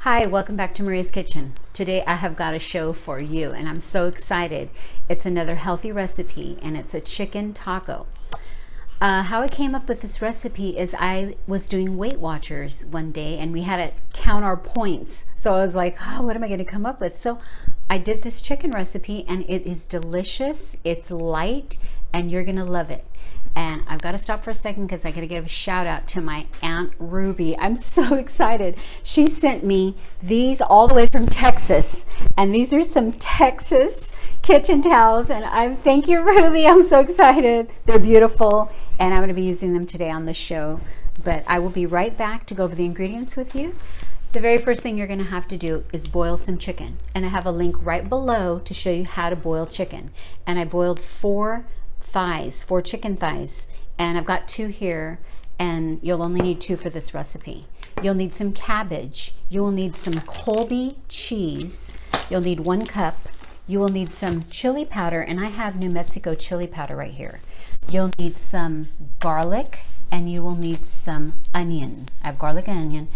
Hi, welcome back to Maria's Kitchen. Today I have got a show for you and I'm so excited. It's another healthy recipe and it's a chicken taco. How I came up with this recipe is I was doing Weight Watchers one day and we had to count our points. So I was like, oh, what am I going to come up with? So I did this chicken recipe and it is delicious. It's light and you're going to love it. And I've got to stop for a second because I got to give a shout out to my Aunt Ruby. I'm so excited. She sent me these all the way from Texas. And these are some Texas kitchen towels. And thank you, Ruby. I'm so excited. They're beautiful. And I'm going to be using them today on the show. But I will be right back to go over the ingredients with you. The very first thing you're going to have to do is boil some chicken. And I have a link right below to show you how to boil chicken. And I boiled four chicken thighs, and I've got 2 here, and you'll only need 2 for this recipe. You'll need some cabbage, you will need some Colby cheese, you'll need 1 cup, you will need some chili powder, and I have New Mexico chili powder right here. You'll need some garlic, and you will need some onion. I have garlic and onion,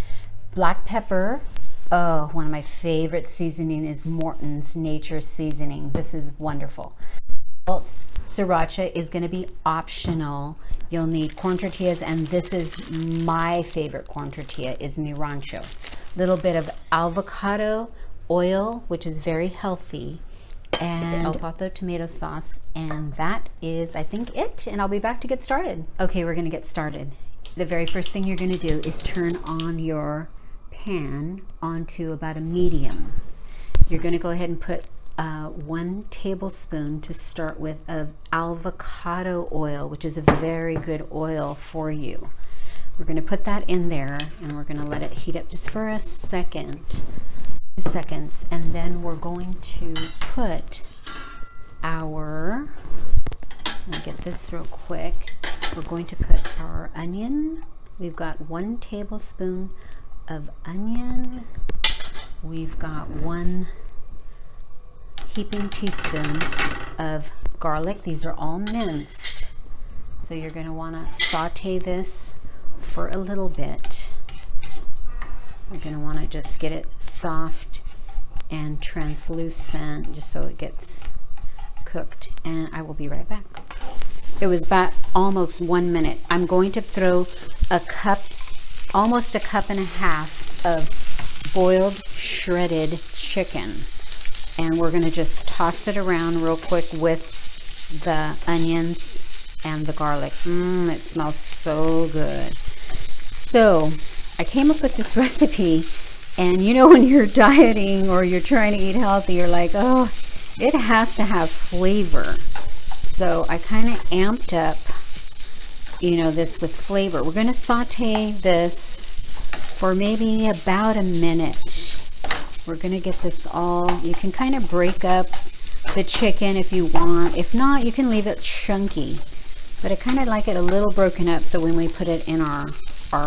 black pepper. Oh, one of my favorite seasoning is Morton's Nature Seasoning. This is wonderful. Salt. Sriracha is going to be optional. You'll need corn tortillas, and this is my favorite corn tortilla, is Mi-Rancho. Little bit of avocado oil, which is very healthy, and El Pato tomato sauce, and that is, I think, it, and I'll be back to get started. Okay, we're going to get started. The very first thing you're going to do is turn on your pan onto about a medium. You're going to go ahead and put 1 tablespoon to start with of avocado oil, which is a very good oil for you. We're going to put that in there and we're going to let it heat up just for a second, 2 seconds, and then we're going to put our, let me get this real quick, we're going to put our onion. We've got 1 tablespoon of onion. We've got 1 heaping teaspoon of garlic. These are all minced. So you're going to want to saute this for a little bit. You're going to want to just get it soft and translucent just so it gets cooked. And I will be right back. It was about almost 1 minute. I'm going to throw a cup, almost a cup and a half of boiled shredded chicken. And we're going to just toss it around real quick with the onions and the garlic. It smells so good. So I came up with this recipe, and you know when you're dieting or you're trying to eat healthy, you're like, oh, it has to have flavor. So I kind of amped up, this with flavor. We're going to saute this for maybe about a minute. We're going to get this all, you can kind of break up the chicken if you want. If not, you can leave it chunky. But I kind of like it a little broken up so when we put it in our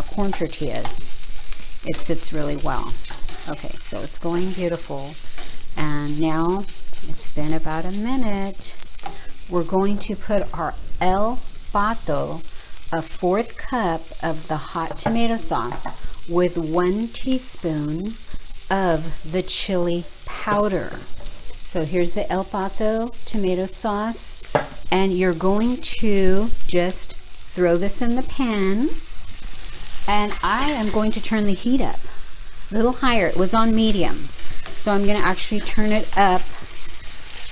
corn tortillas, it sits really well. Okay, so it's going beautiful. And now it's been about a minute. We're going to put our El Pato, a 1/4 cup of the hot tomato sauce with 1 teaspoon of the chili powder. So here's the El Pato tomato sauce, and you're going to just throw this in the pan, and I am going to turn the heat up a little higher. It was on medium, so I'm going to actually turn it up.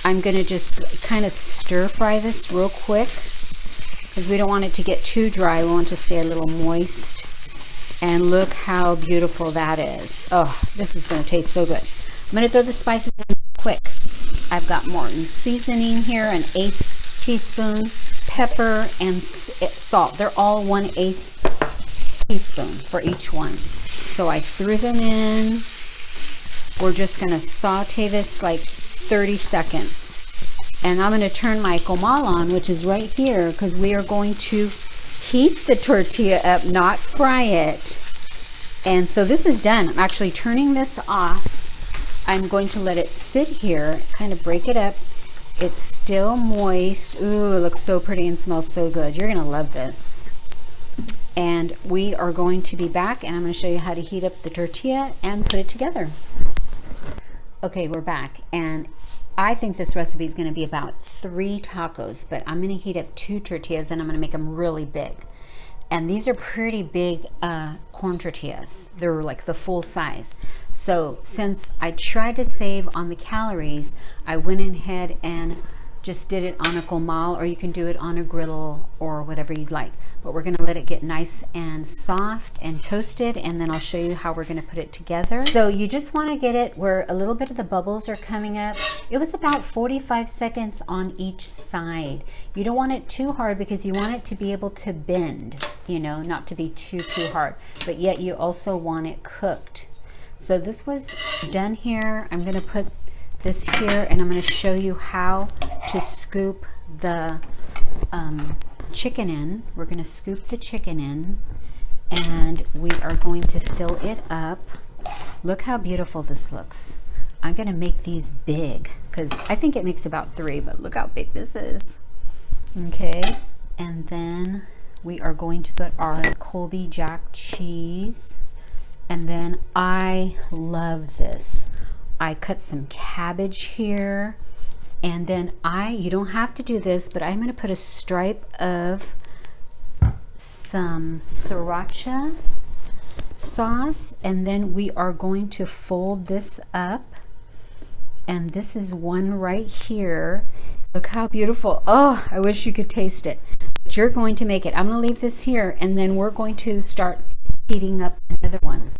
I'm going to just kind of stir fry this real quick because we don't want it to get too dry. We want it to stay a little moist. And look how beautiful that is. Oh, this is going to taste so good. I'm going to throw the spices in quick. I've got Morton's seasoning here, an 1/8 teaspoon, pepper, and salt. They're all 1/8 teaspoon for each one. So I threw them in. We're just going to saute this like 30 seconds. And I'm going to turn my comal on, which is right here, because we are going to heat the tortilla up, not fry it. And so this is done. I'm actually turning this off. I'm going to let it sit here, kind of break it up. It's still moist. Ooh, it looks so pretty and smells so good. You're going to love this. And we are going to be back, and I'm going to show you how to heat up the tortilla and put it together. Okay, we're back, and I think this recipe is going to be about 3 tacos, but I'm going to heat up 2 tortillas, and I'm going to make them really big. And these are pretty big corn tortillas. They're like the full size. So since I tried to save on the calories, I went ahead and just did it on a comal, or you can do it on a griddle or whatever you'd like. But we're gonna let it get nice and soft and toasted, and then I'll show you how we're gonna put it together. So you just wanna get it where a little bit of the bubbles are coming up. It was about 45 seconds on each side. You don't want it too hard because you want it to be able to bend, you know, not to be too hard, but yet you also want it cooked. So this was done here. I'm gonna put this here, and I'm going to show you how to scoop the chicken in. We're going to scoop the chicken in, and we are going to fill it up. Look how beautiful this looks. I'm going to make these big because I think it makes about 3, but look how big this is. Okay, and then we are going to put our Colby jack cheese, and then I love this. I cut some cabbage here, and then you don't have to do this, but I'm going to put a stripe of some sriracha sauce, and then we are going to fold this up, and this is one right here. Look how beautiful. Oh, I wish you could taste it, but you're going to make it. I'm going to leave this here, and then we're going to start heating up another one.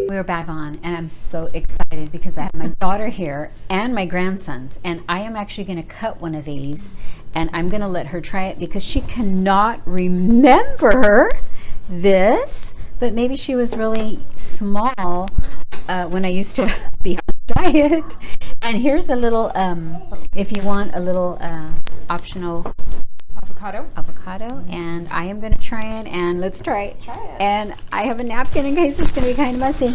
We're back on, and I'm so excited because I have my daughter here and my grandsons, and I am actually going to cut one of these, and I'm going to let her try it because she cannot remember this, but maybe she was really small when I used to be on a diet. And here's a little if you want a little optional avocado, and I am going to try it, and let's try it. And I have a napkin in case it's going to be kind of messy.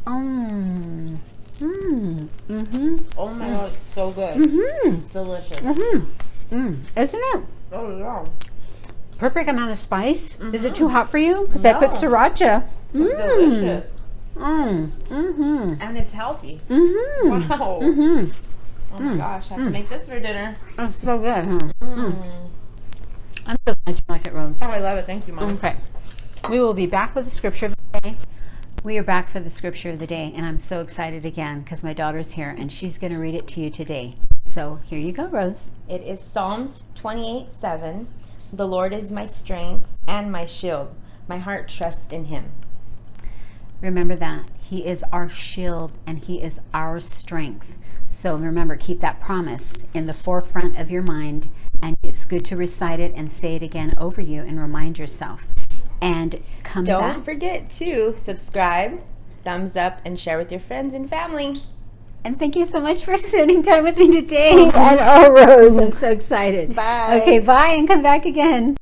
Oh my god, it's so good. Delicious. Isn't it? Oh yeah. Perfect amount of spice. Is it too hot for you? Because I put sriracha. It's delicious. And it's healthy. Wow. Oh my gosh, I have to make this for dinner. It's so good, huh? I'm so glad you like it, Rose. Oh, I love it. Thank you, Mom. Okay. We will be back with the scripture of the day. We are back for the scripture of the day, and I'm so excited again because my daughter's here, and she's going to read it to you today. So here you go, Rose. It is Psalms 28:7. The Lord is my strength and my shield. My heart trusts in him. Remember that. He is our shield, and he is our strength. So remember, keep that promise in the forefront of your mind, and it's good to recite it and say it again over you and remind yourself. And come back. Don't forget to subscribe, thumbs up, and share with your friends and family. And thank you so much for spending time with me today. And Rose, I'm so excited. Bye. Okay, bye, and come back again.